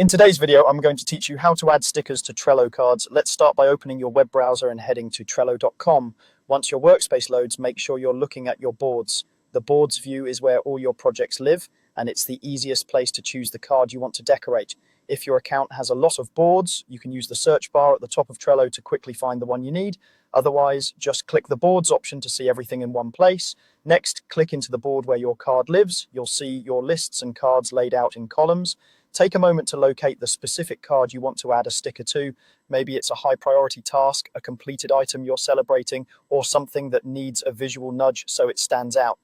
In today's video, I'm going to teach you how to add stickers to Trello cards. Let's start by opening your web browser and heading to Trello.com. Once your workspace loads, make sure you're looking at your boards. The boards view is where all your projects live, and it's the easiest place to choose the card you want to decorate. If your account has a lot of boards, you can use the search bar at the top of Trello to quickly find the one you need. Otherwise, just click the boards option to see everything in one place. Next, click into the board where your card lives. You'll see your lists and cards laid out in columns. Take a moment to locate the specific card you want to add a sticker to. Maybe it's a high priority task, a completed item you're celebrating, or something that needs a visual nudge so it stands out.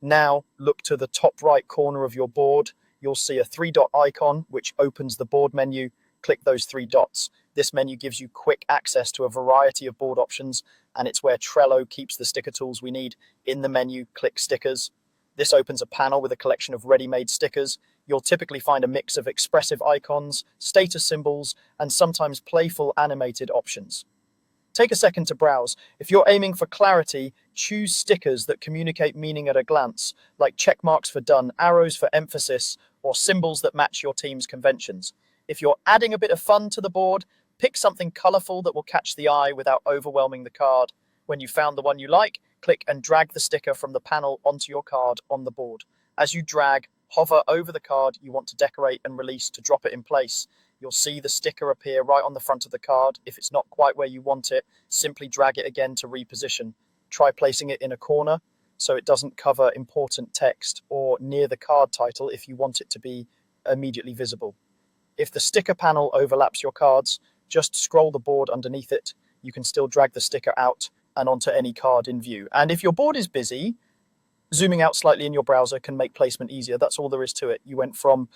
Now, look to the top right corner of your board. You'll see a three-dot icon which opens the board menu. Click those three dots. This menu gives you quick access to a variety of board options, and it's where Trello keeps the sticker tools we need. In the menu, click Stickers. This opens a panel with a collection of ready-made stickers. You'll typically find a mix of expressive icons, status symbols, and sometimes playful animated options. Take a second to browse. If you're aiming for clarity, choose stickers that communicate meaning at a glance, like check marks for done, arrows for emphasis, or symbols that match your team's conventions. If you're adding a bit of fun to the board, pick something colorful that will catch the eye without overwhelming the card. When you've found the one you like, click and drag the sticker from the panel onto your card on the board. As you drag, hover over the card you want to decorate and release to drop it in place. You'll see the sticker appear right on the front of the card. If it's not quite where you want it, simply drag it again to reposition. Try placing it in a corner so it doesn't cover important text, or near the card title if you want it to be immediately visible. If the sticker panel overlaps your cards, just scroll the board underneath it. You can still drag the sticker out and onto any card in view. And if your board is busy, zooming out slightly in your browser can make placement easier. That's all there is to it. You went from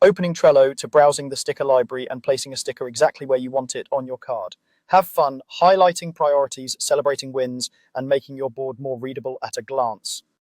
opening Trello to browsing the sticker library and placing a sticker exactly where you want it on your card. Have fun highlighting priorities, celebrating wins, and making your board more readable at a glance.